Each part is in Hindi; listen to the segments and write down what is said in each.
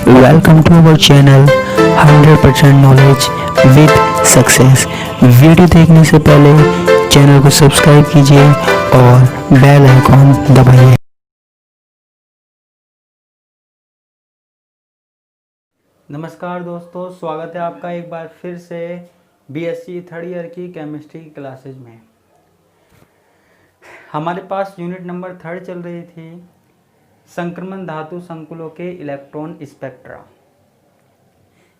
Welcome to our channel 100% knowledge with success. Video देखने से पहले चैनल को सब्सक्राइब कीजिए और बेल आइकॉन दबाइए। नमस्कार दोस्तों, स्वागत है आपका एक बार फिर से बीएससी थर्ड ईयर की केमिस्ट्री की क्लासेज में। हमारे पास यूनिट नंबर 3 चल रही थी, संक्रमण धातु संकुलों के इलेक्ट्रॉन स्पेक्ट्रा,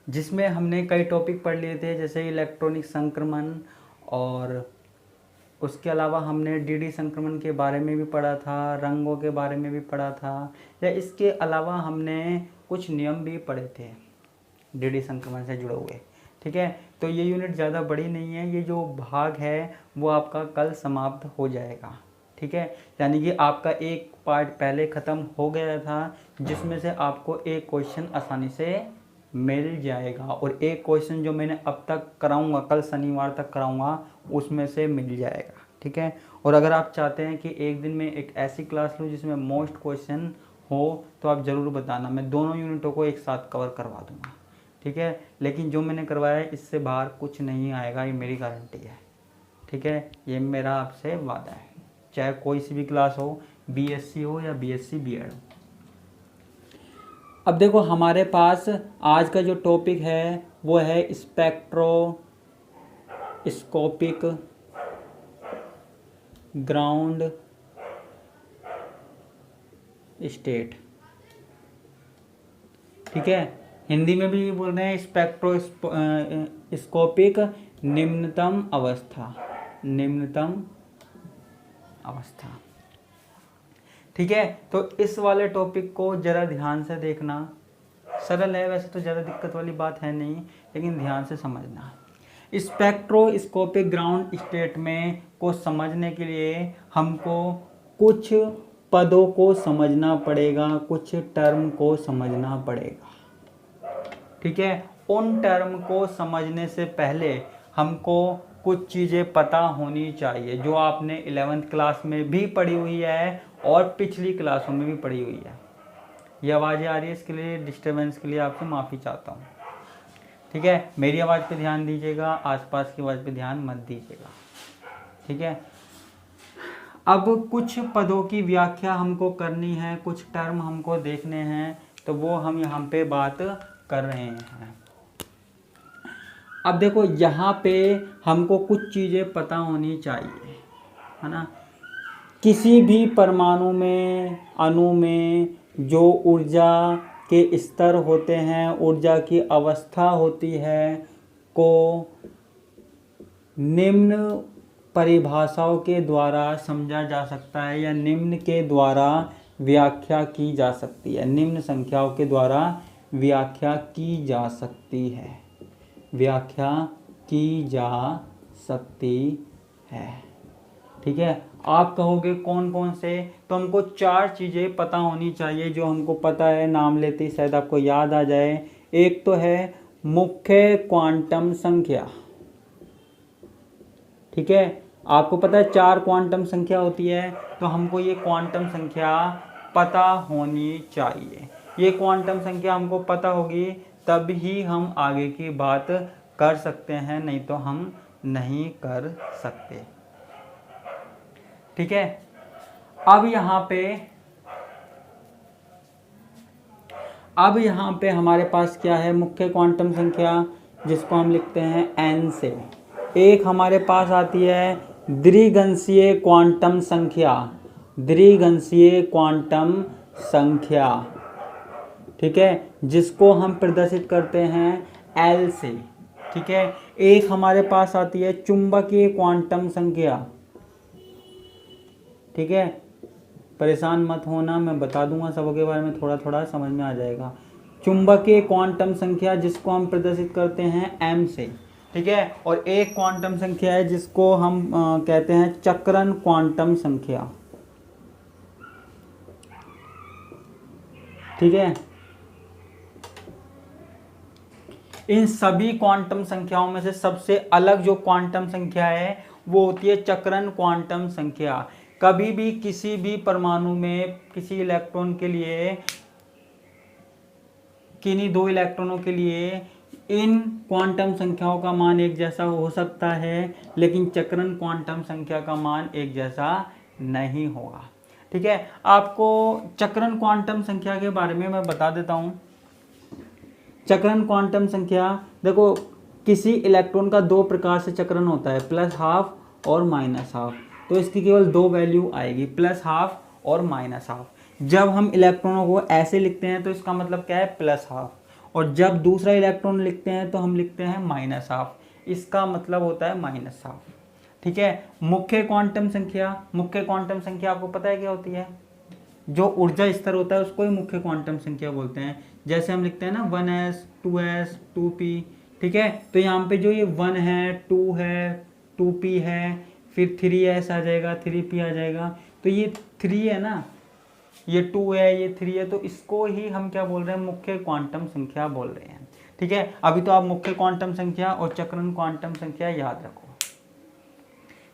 जिसमें हमने कई टॉपिक पढ़ लिए थे, जैसे इलेक्ट्रॉनिक संक्रमण, और उसके अलावा हमने डीडी संक्रमण के बारे में भी पढ़ा था, रंगों के बारे में भी पढ़ा था, या इसके अलावा हमने कुछ नियम भी पढ़े थे डीडी संक्रमण से जुड़े हुए। ठीक है, तो ये यूनिट ज़्यादा बड़ी नहीं है, ये जो भाग है वो आपका कल समाप्त हो जाएगा। ठीक है, यानी कि आपका एक पार्ट पहले ख़त्म हो गया था, जिसमें से आपको एक क्वेश्चन आसानी से मिल जाएगा, और एक क्वेश्चन जो मैंने अब तक कराऊंगा, कल शनिवार तक कराऊंगा, उसमें से मिल जाएगा। ठीक है, और अगर आप चाहते हैं कि एक दिन में एक ऐसी क्लास लूँ जिसमें मोस्ट क्वेश्चन हो, तो आप ज़रूर बताना, मैं दोनों यूनिटों को एक साथ कवर करवा दूँगा। ठीक है, लेकिन जो मैंने करवाया है इससे बाहर कुछ नहीं आएगा, ये मेरी गारंटी है। ठीक है, ये मेरा आपसे वादा है, चाहे कोई सी भी क्लास हो, बीएससी हो या बीएससी बीएड हो। अब देखो, हमारे पास आज का जो टॉपिक है वो है स्पेक्ट्रोस्कोपिक ग्राउंड स्टेट। ठीक है, हिंदी में भी बोल रहे हैं स्पेक्ट्रोस्कोपिक निम्नतम अवस्था, निम्नतम अवस्था। ठीक है, तो इस वाले टॉपिक को ज़रा ध्यान से देखना। सरल है, वैसे तो ज़्यादा दिक्कत वाली बात है नहीं, लेकिन ध्यान से समझना। स्पेक्ट्रोस्कोपिक ग्राउंड स्टेट में को समझने के लिए हमको कुछ पदों को समझना पड़ेगा, कुछ टर्म को समझना पड़ेगा। ठीक है, उन टर्म को समझने से पहले हमको कुछ चीज़ें पता होनी चाहिए, जो आपने 11वीं क्लास में भी पढ़ी हुई है और पिछली क्लासों में भी पढ़ी हुई है। ये आवाज़ें आ रही है, इसके लिए डिस्टर्बेंस के लिए आपसे माफ़ी चाहता हूँ। ठीक है, मेरी आवाज़ पे ध्यान दीजिएगा, आसपास की आवाज़ पे ध्यान मत दीजिएगा। ठीक है, अब कुछ पदों की व्याख्या हमको करनी है, कुछ टर्म हमको देखने हैं, तो वो हम यहाँ पे बात कर रहे हैं। अब देखो, यहाँ पे हमको कुछ चीज़ें पता होनी चाहिए, है ना। किसी भी परमाणु में, अणु में जो ऊर्जा के स्तर होते हैं, ऊर्जा की अवस्था होती है, को निम्न परिभाषाओं के द्वारा समझा जा सकता है, या निम्न के द्वारा व्याख्या की जा सकती है, निम्न संख्याओं के द्वारा व्याख्या की जा सकती है, व्याख्या की जा सकती है। ठीक है, आप कहोगे कौन कौन से, तो हमको 4 चीज़ें पता होनी चाहिए, जो हमको पता है, नाम लेते ही शायद आपको याद आ जाए। एक तो है मुख्य क्वांटम संख्या। ठीक है, आपको पता है 4 क्वांटम संख्या होती है, तो हमको ये क्वांटम संख्या पता होनी चाहिए। ये क्वांटम संख्या हमको पता होगी तब ही हम आगे की बात कर सकते हैं, नहीं तो हम नहीं कर सकते। ठीक है, अब यहाँ पे हमारे पास क्या है, मुख्य क्वांटम संख्या, जिसको हम लिखते हैं n से। एक हमारे पास आती है द्विघंसीय क्वांटम संख्या, द्विघंसीय क्वांटम संख्या। ठीक है, जिसको हम प्रदर्शित करते हैं L से। ठीक है, एक हमारे पास आती है चुंबकीय क्वांटम संख्या। ठीक है, परेशान मत होना, मैं बता दूंगा सबके बारे में, थोड़ा थोड़ा समझ में आ जाएगा। चुंबकीय क्वांटम संख्या, जिसको हम प्रदर्शित करते हैं M से। ठीक है, और एक क्वांटम संख्या है जिसको हम कहते हैं चक्रण क्वांटम संख्या। ठीक है, इन सभी क्वांटम संख्याओं में से सबसे अलग जो क्वांटम संख्या है वो होती है चक्रण क्वांटम संख्या। कभी भी किसी भी परमाणु में किसी इलेक्ट्रॉन के लिए किन्हीं दो इलेक्ट्रॉनों के लिए इन क्वांटम संख्याओं का मान एक जैसा हो सकता है, लेकिन चक्रण क्वांटम संख्या का मान एक जैसा नहीं होगा। ठीक है, आपको चक्रण क्वांटम संख्या के बारे में मैं बता देता हूँ। चक्रण क्वांटम संख्या, देखो किसी इलेक्ट्रॉन का दो प्रकार से चक्रण होता है, प्लस हाफ और माइनस हाफ। तो इसकी केवल दो वैल्यू आएगी, प्लस हाफ और माइनस हाफ। जब हम इलेक्ट्रॉनों को ऐसे लिखते हैं तो इसका मतलब क्या है, प्लस हाफ, और जब दूसरा इलेक्ट्रॉन लिखते हैं तो हम लिखते हैं माइनस हाफ, इसका मतलब होता है माइनस हाफ। ठीक है, मुख्य क्वांटम संख्या, मुख्य क्वांटम संख्या आपको पता है क्या होती है? जो ऊर्जा स्तर होता है उसको ही मुख्य क्वांटम संख्या बोलते हैं। जैसे हम लिखते हैं ना 1s 2s 2p। ठीक है, तो यहाँ पे जो ये 1 है, 2 है, 2p है, फिर 3s आ जाएगा, 3p आ जाएगा। तो ये 3 है ना, ये 2 है, ये 3 है, तो इसको ही हम क्या बोल रहे हैं, मुख्य क्वांटम संख्या बोल रहे हैं। ठीक है, अभी तो आप मुख्य क्वांटम संख्या और चक्रण क्वांटम संख्या याद रखो।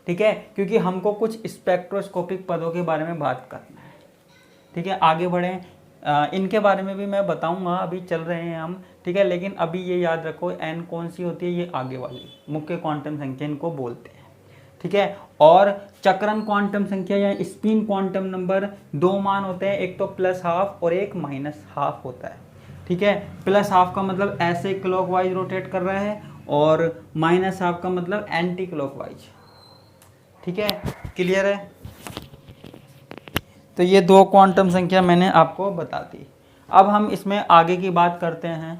ठीक है, क्योंकि हमको कुछ स्पेक्ट्रोस्कोपिक पदों के बारे में बात करना है। ठीक है, आगे बढ़ें, इनके बारे में भी मैं बताऊंगा, अभी चल रहे हैं हम। ठीक है, लेकिन अभी ये याद रखो n कौन सी होती है, ये आगे वाली मुख्य क्वांटम संख्या इनको बोलते हैं। ठीक है, और चक्रण क्वांटम संख्या या स्पिन क्वांटम नंबर दो मान होते हैं, एक तो प्लस हाफ और एक माइनस हाफ होता है। ठीक है, प्लस हाफ का मतलब ऐसे क्लॉकवाइज रोटेट कर रहा है, और माइनस हाफ का मतलब एंटी क्लॉकवाइज। ठीक है, क्लियर है? तो ये दो क्वांटम संख्या मैंने आपको बता दी। अब हम इसमें आगे की बात करते हैं।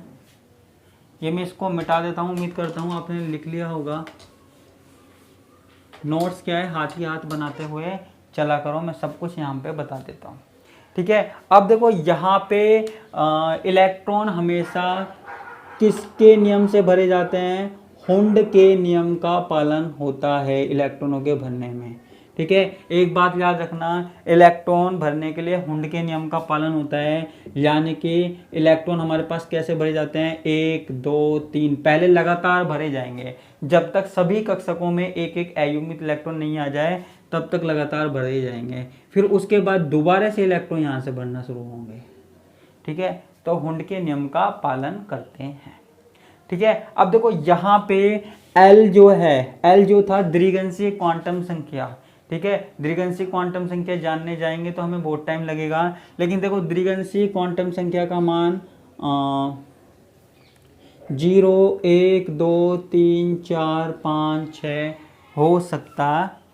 ये मैं इसको मिटा देता हूँ, उम्मीद करता हूँ आपने लिख लिया होगा। नोट्स क्या है, हाथ ही हाथ बनाते हुए चला करो, मैं सब कुछ यहाँ पे बता देता हूँ। ठीक है, अब देखो यहाँ पे इलेक्ट्रॉन हमेशा किसके नियम से भरे जाते हैं? हुंड के नियम का पालन होता है इलेक्ट्रॉनों के भरने में। ठीक है, एक बात याद रखना, इलेक्ट्रॉन भरने के लिए हुंड के नियम का पालन होता है। यानी कि इलेक्ट्रॉन हमारे पास कैसे भरे जाते हैं, 1 2 3, पहले लगातार भरे जाएंगे जब तक सभी कक्षकों में एक एक अयुग्मित इलेक्ट्रॉन नहीं आ जाए, तब तक लगातार भरे जाएंगे। फिर उसके बाद दोबारा से इलेक्ट्रॉन यहाँ से भरना शुरू होंगे। ठीक है, तो हुंड के नियम का पालन करते हैं। ठीक है, अब देखो यहाँ पे L जो है, L जो था द्विगंशीय क्वांटम संख्या। ठीक है, द्विगंशीय क्वांटम संख्या जानने जाएंगे तो हमें बहुत टाइम लगेगा, लेकिन देखो द्विगंशीय क्वांटम संख्या का मान 0 1 2 3 4 5 6 हो सकता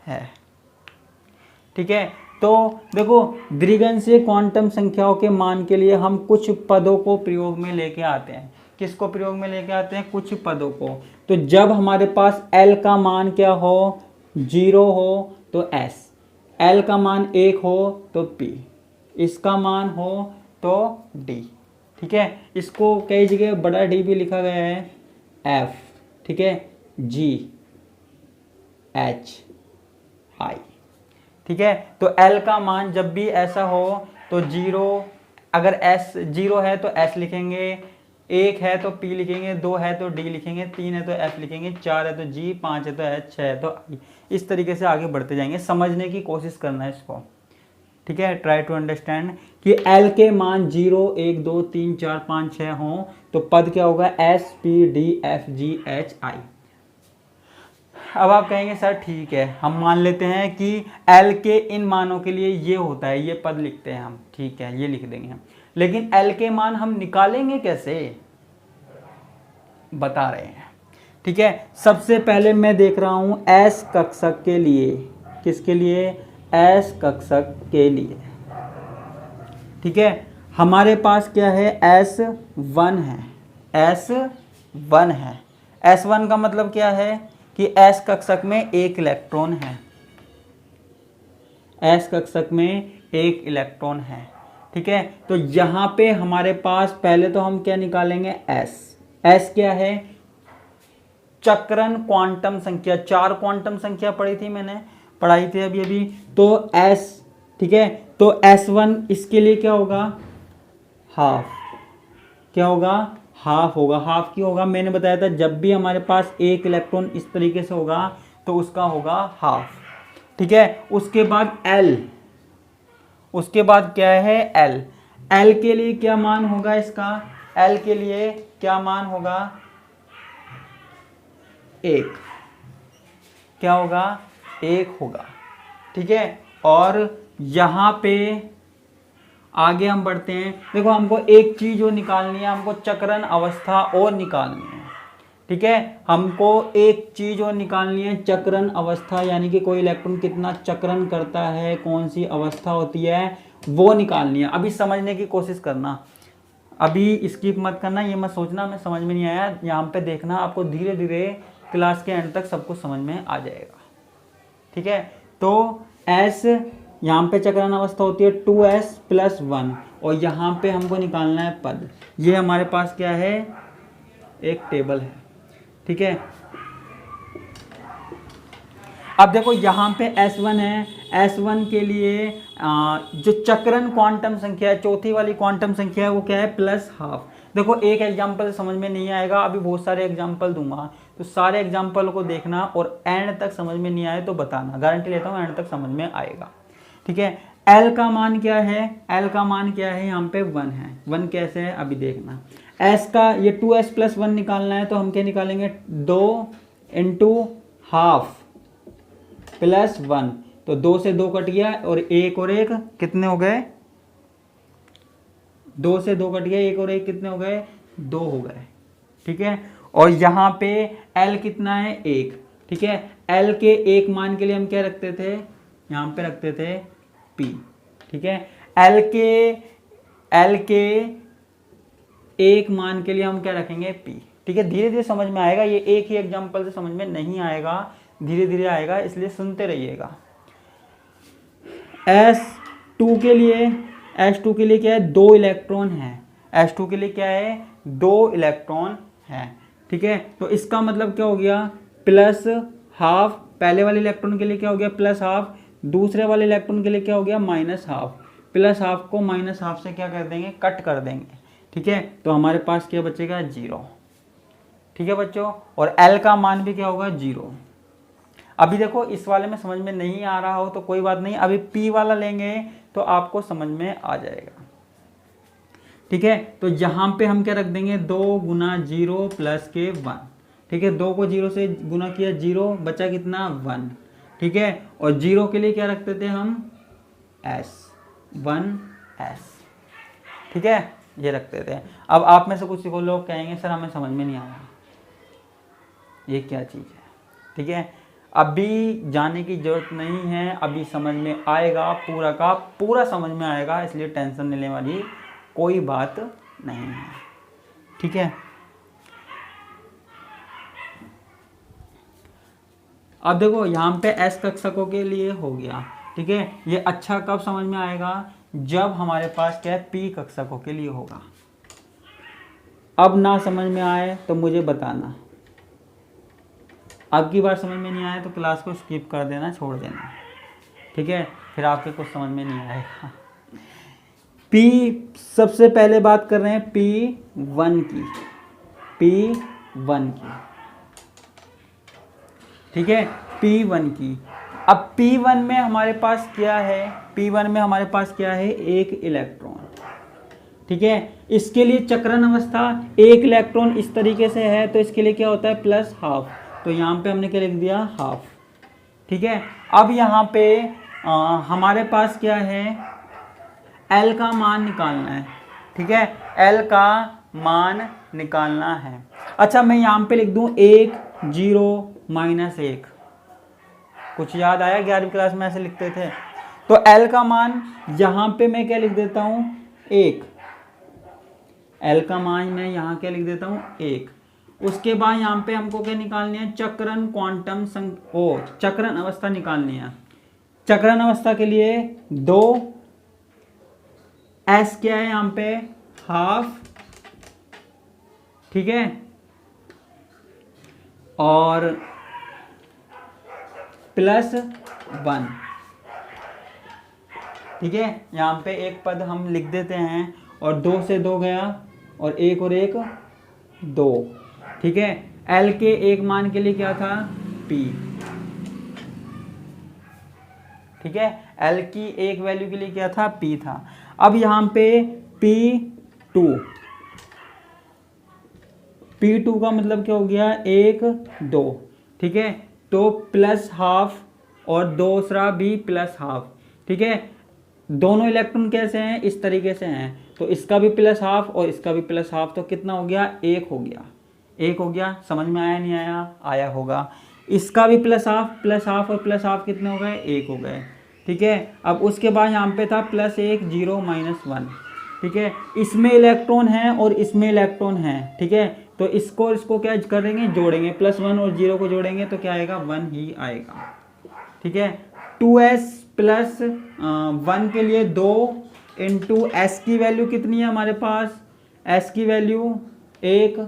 है। ठीक है, तो देखो द्विगंशीय क्वांटम संख्याओं के मान के लिए हम कुछ पदों को प्रयोग में लेके आते हैं। किसको प्रयोग में लेके आते हैं? कुछ पदों को। तो जब हमारे पास L का मान क्या हो, 0 हो तो S, L का मान 1 हो तो P, इसका मान हो तो D। ठीक है, इसको कई जगह बड़ा D भी लिखा गया है, F। ठीक है, G H I। ठीक है, तो L का मान जब भी ऐसा हो तो 0, अगर S 0 है तो S लिखेंगे, 1 है तो P लिखेंगे, 2 है तो D लिखेंगे, 3 है तो F लिखेंगे, 4 है तो G, 5 है तो H, 6 है तो I। इस तरीके से आगे बढ़ते जाएंगे, समझने की कोशिश करना है इसको। ठीक है, ट्राई टू अंडरस्टैंड कि L के मान 0 1 2 3 4 5 6 हों तो पद क्या होगा, S P D F G H I। अब आप कहेंगे सर ठीक है, हम मान लेते हैं कि L के इन मानों के लिए ये होता है, ये पद लिखते हैं हम। ठीक है, ये लिख देंगे हम, लेकिन L के मान हम निकालेंगे कैसे, बता रहे हैं। ठीक है, सबसे पहले मैं देख रहा हूं S कक्षक के लिए। किसके लिए? S कक्षक के लिए। ठीक है, हमारे पास क्या है, S1 है, S1 है। S1 का मतलब क्या है कि S कक्षक में एक इलेक्ट्रॉन है, S कक्षक में एक इलेक्ट्रॉन है। ठीक है, तो यहाँ पे हमारे पास पहले तो हम क्या निकालेंगे, S क्या है, चक्रण क्वांटम संख्या। 4 क्वांटम संख्या पढ़ाई थी अभी तो S। ठीक है, तो S1 इसके लिए क्या होगा, हाफ। क्या होगा, हाफ होगा। हाफ क्यों होगा, मैंने बताया था जब भी हमारे पास एक इलेक्ट्रॉन इस तरीके से होगा तो उसका होगा हाफ। ठीक है, उसके बाद L, उसके बाद क्या है L के लिए क्या मान होगा इसका, L के लिए क्या मान होगा, 1, क्या होगा, 1 होगा। ठीक है, और यहाँ पे आगे हम बढ़ते हैं। देखो हमको एक चीज और निकालनी है, हमको चक्रण अवस्था और निकालनी है। ठीक है, हमको एक चीज और निकालनी है, चक्रण अवस्था, यानी कि कोई इलेक्ट्रॉन कितना चक्रण करता है, कौन सी अवस्था होती है, वो निकालनी है। अभी समझने की कोशिश करना, अभी स्किप मत करना, ये मत सोचना मैं समझ में नहीं आया, यहाँ पे देखना, आपको धीरे धीरे क्लास के एंड तक सब कुछ समझ में आ जाएगा। ठीक है, तो S यहाँ पे चक्रण अवस्था होती है 2s + 1, और यहाँ पे हमको निकालना है पद। ये हमारे पास क्या है, एक टेबल है। ठीक है, अब देखो यहाँ पे S1 है, S1 के लिए जो चक्रण क्वांटम संख्या है, चौथी वाली क्वांटम संख्या है, वो क्या है, +12। देखो एक एग्जाम्पल समझ में नहीं आएगा, अभी बहुत सारे एग्जाम्पल दूंगा, तो सारे एग्जाम्पल को देखना और एंड तक समझ में नहीं आए तो बताना, गारंटी लेता हूँ एंड तक समझ में आएगा। ठीक है, L का मान क्या है, L का मान क्या है, यहाँ पे 1 है। 1 कैसे है अभी देखना। S का ये 2s + 1 निकालना है, तो हम क्या निकालेंगे, 2 × ½ + 1, तो 2 से 2 कट गया, और 1 और 1 कितने हो गए, 2 से 2 कट गया, 1 और 1 कितने हो गए, 2 हो गए। ठीक है, और यहाँ पे L कितना है, 1। ठीक है, L के एक मान के लिए हम क्या रखते थे, यहाँ पे रखते थे P। ठीक है, L के एक मान के लिए हम क्या रखेंगे, P। ठीक है, धीरे धीरे समझ में आएगा, ये एक ही एग्जाम्पल से समझ में नहीं आएगा, धीरे धीरे आएगा, इसलिए सुनते रहिएगा। S2 के लिए क्या है, 2 इलेक्ट्रॉन है। S2 के लिए क्या है, 2 इलेक्ट्रॉन है। ठीक है, तो इसका मतलब क्या हो गया, +12। पहले वाले इलेक्ट्रॉन के लिए क्या हो गया, +12, दूसरे वाले इलेक्ट्रॉन के लिए क्या हो गया, -12। +12 को -12 से क्या कर देंगे, कट कर देंगे। ठीक है, तो हमारे पास क्या बचेगा, 0। ठीक है बच्चों, और L का मान भी क्या होगा, 0। अभी देखो इस वाले में समझ में नहीं आ रहा हो तो कोई बात नहीं, अभी P वाला लेंगे तो आपको समझ में आ जाएगा। ठीक है, तो यहाँ पे हम क्या रख देंगे, 2 × 0 + 1। ठीक है, 2 को 0 से गुना किया, 0 बचा कितना, 1। ठीक है, और 0 के लिए क्या रखते थे हम, S1s। ठीक है, ये रखते थे। अब आप में से कुछ लोग कहेंगे सर हमें समझ में नहीं आया, ये क्या चीज़ है। ठीक है, अभी जाने की जरूरत नहीं है, अभी समझ में आएगा, पूरा का पूरा समझ में आएगा, इसलिए टेंशन लेने वाली कोई बात नहीं है। ठीक है, अब देखो यहाँ पे S कक्षकों के लिए हो गया। ठीक है, ये अच्छा कब समझ में आएगा, जब हमारे पास क्या है, P कक्षकों के लिए होगा। अब ना समझ में आए तो मुझे बताना, अब की बार समझ में नहीं आया तो क्लास को स्किप कर देना, छोड़ देना। ठीक है, फिर आपके कुछ समझ में नहीं आएगा। P सबसे पहले बात कर रहे हैं P1 की, P1 की। ठीक है, P1 की। अब P1 में हमारे पास क्या है, P1 में हमारे पास क्या है, एक इलेक्ट्रॉन। ठीक है, इसके लिए चक्रण अवस्था, एक इलेक्ट्रॉन इस तरीके से है, तो इसके लिए क्या होता है, +12। तो यहाँ पे हमने क्या लिख दिया, ½ ठीक है, अब यहाँ पे हमारे पास क्या है, L का मान निकालना है। ठीक है, L का मान निकालना है। अच्छा मैं यहाँ पे लिख दूँ 1 0 -1, कुछ याद आया, 11वीं क्लास में ऐसे लिखते थे। तो L का मान यहाँ पे मैं क्या लिख देता हूँ, 1। L का मान मैं यहाँ क्या लिख देता हूँ, 1। उसके बाद यहाँ पे हमको क्या निकालनी है, चक्रण क्वांटम चक्रण अवस्था निकालनी है। चक्रण अवस्था के लिए 2, S क्या है यहाँ पे, ½ ठीक है, और +1। ठीक है, यहाँ पे एक पद हम लिख देते हैं, और 2 से 2 गया, और 1 और 1 2। ठीक है, L के एक मान के लिए क्या था, P। ठीक है, L की एक वैल्यू के लिए क्या था, P था। अब यहाँ पे P2, P2 का मतलब क्या हो गया, 1 2, ठीक है। तो प्लस हाफ और दूसरा भी प्लस हाफ, ठीक है। दोनों इलेक्ट्रॉन कैसे हैं, इस तरीके से हैं, तो इसका भी प्लस हाफ और इसका भी प्लस हाफ, तो कितना हो गया, 1 हो गया, 1 हो गया। समझ में आया नहीं आया, आया होगा। इसका भी प्लस हाफ और प्लस हाफ कितने हो गए, 1 हो गए, ठीक है। अब उसके बाद यहाँ पे था +1 0 -1, ठीक है। इसमें इलेक्ट्रॉन है और इसमें इलेक्ट्रॉन है, ठीक है। तो इसको क्या करेंगे, जोड़ेंगे, +1 और 0 को जोड़ेंगे तो क्या आएगा, 1 ही आएगा, ठीक है। 2s + 1 के लिए 2 × s की वैल्यू कितनी है हमारे पास, s की वैल्यू 1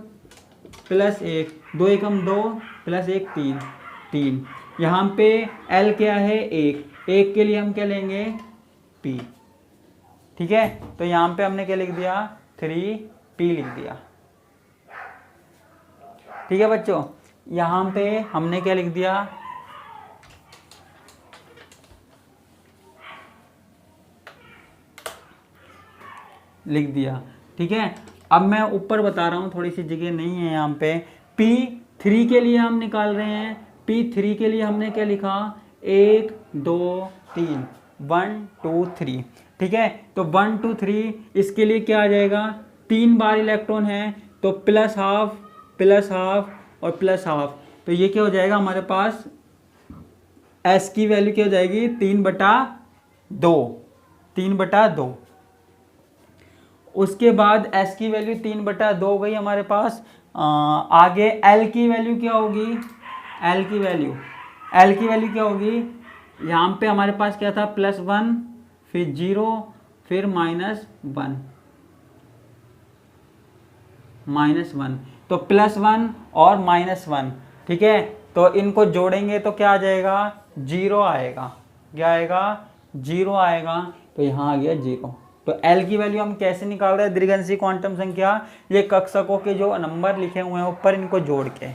+ 1, 2 × 2 + 1 3, 3। यहाँ पे l क्या है, 1 के लिए हम क्या लेंगे, p, ठीक है। तो यहाँ पे हमने क्या लिख दिया, 3p लिख दिया, ठीक है बच्चों। यहाँ पे हमने क्या लिख दिया, लिख दिया, ठीक है। अब मैं ऊपर बता रहा हूँ, थोड़ी सी जगह नहीं है यहाँ पे। P3 के लिए हम निकाल रहे हैं, P3 के लिए हमने क्या लिखा, 1 2 3, 1 2 3, ठीक है। तो 1 2 3 इसके लिए क्या आ जाएगा, 3 बार इलेक्ट्रॉन है, तो +1/2 और +1/2, तो ये क्या हो जाएगा हमारे पास, s की वैल्यू क्या हो जाएगी, 3/2, 3/2। उसके बाद s की वैल्यू 3/2 हो गई हमारे पास। आगे l की वैल्यू क्या होगी, l की वैल्यू क्या होगी, यहाँ पे हमारे पास क्या था, +1 फिर 0 फिर -1, तो +1 और -1, ठीक है। तो इनको जोड़ेंगे तो क्या आ जाएगा, 0 आएगा, क्या आएगा, 0 आएगा। तो यहाँ आ गया 0। तो L की वैल्यू हम कैसे निकाल रहे हैं, द्विघांसी क्वांटम संख्या, ये कक्षकों के जो नंबर लिखे हुए हैं ऊपर, इनको जोड़ के,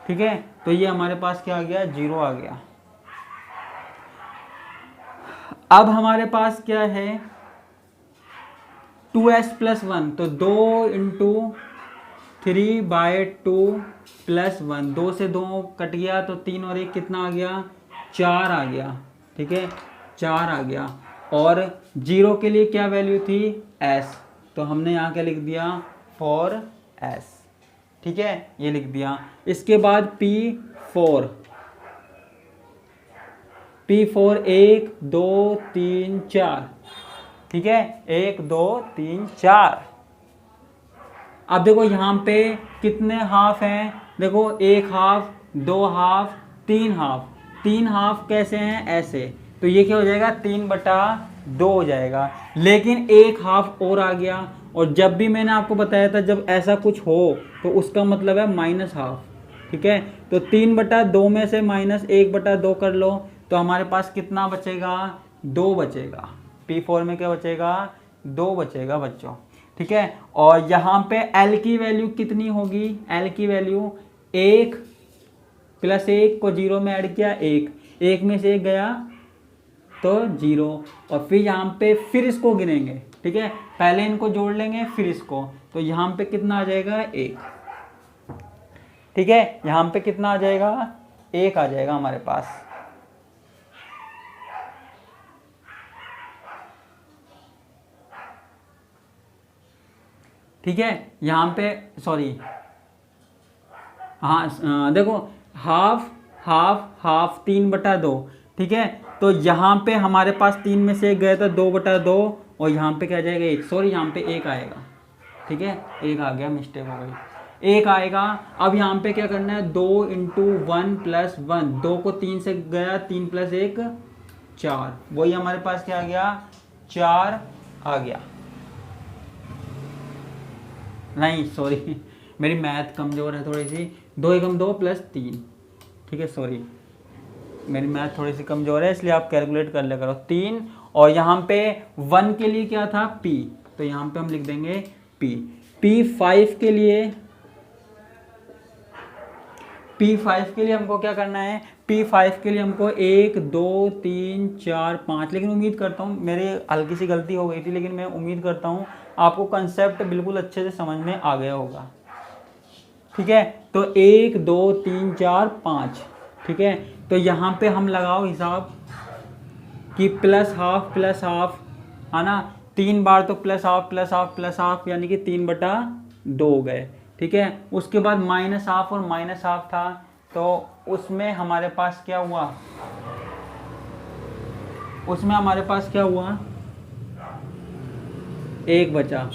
ठीक है। तो ये हमारे पास क्या आ गया, 0 आ गया। अब हमारे पास क्या है, 2s + 1, तो 2 × 3/2 + 1, 2 से 2 कट गया, तो 3 और 1 कितना आ गया, 4 आ गया, ठीक है, 4 आ गया। और 0 के लिए क्या वैल्यू थी, s, तो हमने यहाँ क्या लिख दिया, 4s, ठीक है, ये लिख दिया। इसके बाद P4 1 2 3 4, ठीक है, 1 2 3 4। अब देखो यहाँ पे कितने हाफ हैं, देखो 1 हाफ, 2 हाफ, 3 हाफ, 3 हाफ कैसे हैं, ऐसे, तो ये क्या हो जाएगा, 3/2 हो जाएगा। लेकिन 1 हाफ और आ गया, और जब भी मैंने आपको बताया था जब ऐसा कुछ हो तो उसका मतलब है -1/2, ठीक है। तो 3/2 में से -1/2 कर लो, तो हमारे पास कितना बचेगा, 2 बचेगा। P4 में क्या बचेगा, 2 बचेगा बच्चों, ठीक है। और यहाँ पे L की वैल्यू कितनी होगी, L की वैल्यू 1 + 1 को 0 में ऐड किया, 1 में से 1 गया तो 0, और फिर यहाँ पे फिर इसको गिनेंगे, ठीक है, पहले इनको जोड़ लेंगे फिर इसको, तो यहाँ पे कितना आ जाएगा, 1, ठीक है। यहाँ पे कितना आ जाएगा, 1 आ जाएगा हमारे पास, ठीक है। यहाँ पे सॉरी, हाँ देखो, हाफ हाफ हाफ 3/2, ठीक है। तो यहाँ पे हमारे पास 3 में से 1 गया था, 2/2, और यहाँ पे क्या आ जाएगा, 1, सॉरी यहाँ पे 1 आएगा, ठीक है, 1 आ गया, मिस्टेक हो गई, 1 आएगा। अब यहाँ पे क्या करना है, 2 × 1 + 1, 2 को 3 से गया, 3 + 1 4, वही हमारे पास क्या आ गया, 4 आ गया। नहीं सॉरी, मेरी मैथ कमज़ोर है थोड़ी सी, 2 × 2 + 3, ठीक है, सॉरी मेरी मैथ थोड़ी सी कमज़ोर है, इसलिए आप कैलकुलेट कर ले करो, 3। और यहाँ पे 1 के लिए क्या था, P, तो यहाँ पे हम लिख देंगे P। P5 के लिए हमको क्या करना है, P5 के लिए हमको 1 2 3 4 5, लेकिन उम्मीद करता हूँ मेरी हल्की सी गलती हो गई थी, लेकिन मैं उम्मीद करता हूँ आपको कंसेप्ट बिल्कुल अच्छे से समझ में आ गया होगा, ठीक है। तो 1 2 3 4 5, ठीक है। तो यहाँ पे हम लगाओ हिसाब कि प्लस हाफ है ना, 3 बार तो प्लस हाफ यानी कि 3/2 हो गए, ठीक है। उसके बाद माइनस हाफ और माइनस हाफ था, तो उसमें हमारे पास क्या हुआ, एक बचा।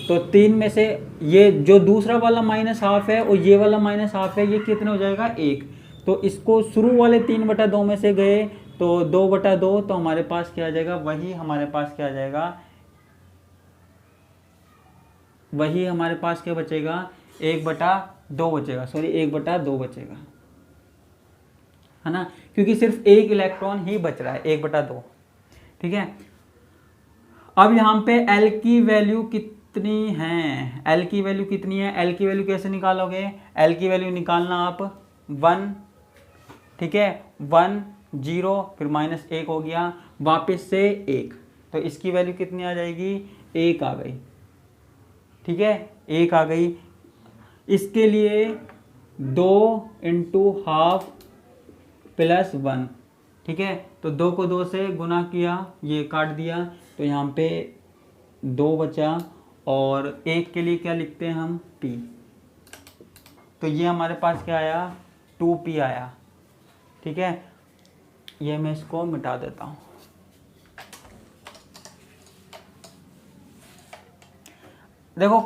तो 3 में से ये जो दूसरा वाला माइनस हाफ है और ये वाला माइनस हाफ है, ये कितने हो जाएगा, 1। तो इसको शुरू वाले 3/2 में से गए तो 2/2, तो हमारे पास क्या आ जाएगा, वही हमारे पास क्या बचेगा, 1/2 बचेगा, सॉरी 1/2 बचेगा, है ना, क्योंकि सिर्फ एक इलेक्ट्रॉन ही बच रहा है, 1/2, ठीक है। अब यहाँ पे L की वैल्यू कितनी है, L की वैल्यू कैसे निकालोगे, L की वैल्यू निकालना आप 1, ठीक है, 1 0 फिर -1 हो गया, वापस से 1, तो इसकी वैल्यू कितनी आ जाएगी, 1 आ गई, ठीक है, 1 आ गई। इसके लिए 2 × हाफ प्लस 1, ठीक है। तो 2 को 2 से गुना किया, ये काट दिया, तो यहाँ पे 2 बचा, और 1 के लिए क्या लिखते हैं हम, P। तो ये हमारे पास क्या आया, 2P आया, ठीक है। ये मैं इसको मिटा देता हूँ। देखो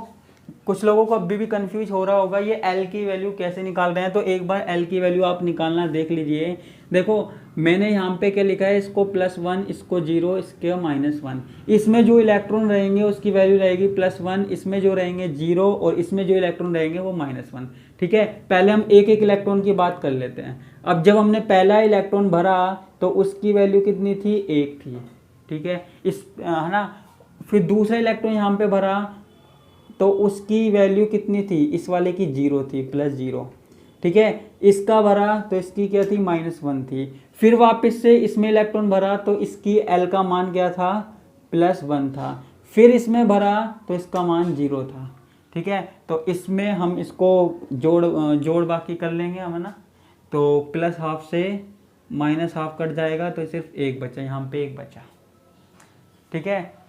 कुछ लोगों को अभी भी कंफ्यूज हो रहा होगा ये L की वैल्यू कैसे निकाल रहे हैं, तो एक बार L की वैल्यू आप निकालना देख लीजिए। देखो मैंने यहाँ पे क्या लिखा है, इसको +1, इसको 0, इसके -1। इसमें जो इलेक्ट्रॉन रहेंगे उसकी वैल्यू रहेगी +1, इसमें जो रहेंगे 0, और इसमें जो इलेक्ट्रॉन रहेंगे वो -1, ठीक है। पहले हम एक एक इलेक्ट्रॉन की बात कर लेते हैं। अब जब हमने पहला इलेक्ट्रॉन भरा तो उसकी वैल्यू कितनी थी, 1 थी, ठीक है, है ना। फिर दूसरा इलेक्ट्रॉन यहाँ पे भरा तो उसकी वैल्यू कितनी थी, इस वाले की 0 थी, +0, ठीक है। इसका भरा तो इसकी क्या थी, -1 थी। फिर वापस से इसमें इलेक्ट्रॉन भरा तो इसकी L का मान क्या था, +1 था। फिर इसमें भरा तो इसका मान 0 था, ठीक है। तो इसमें हम इसको जोड़ बाकी कर लेंगे हम, है ना। तो +हाफ से -हाफ कट जाएगा, तो सिर्फ 1 बचा, यहाँ पे 1 बचा, ठीक है।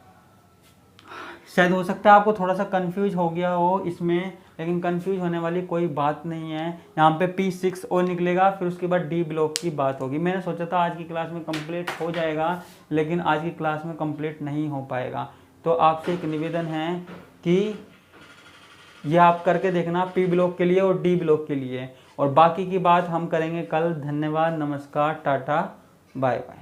शायद हो सकता है आपको थोड़ा सा कंफ्यूज हो गया हो इसमें, लेकिन कंफ्यूज होने वाली कोई बात नहीं है। यहाँ पे P6 और निकलेगा, फिर उसके बाद D ब्लॉक की बात होगी। मैंने सोचा था आज की क्लास में कंप्लीट हो जाएगा, लेकिन आज की क्लास में कंप्लीट नहीं हो पाएगा। तो आपसे एक निवेदन है कि ये आप करके देखना P ब्लॉक के लिए और D ब्लॉक के लिए, और बाकी की बात हम करेंगे कल। धन्यवाद, नमस्कार, टाटा, बाय बाय।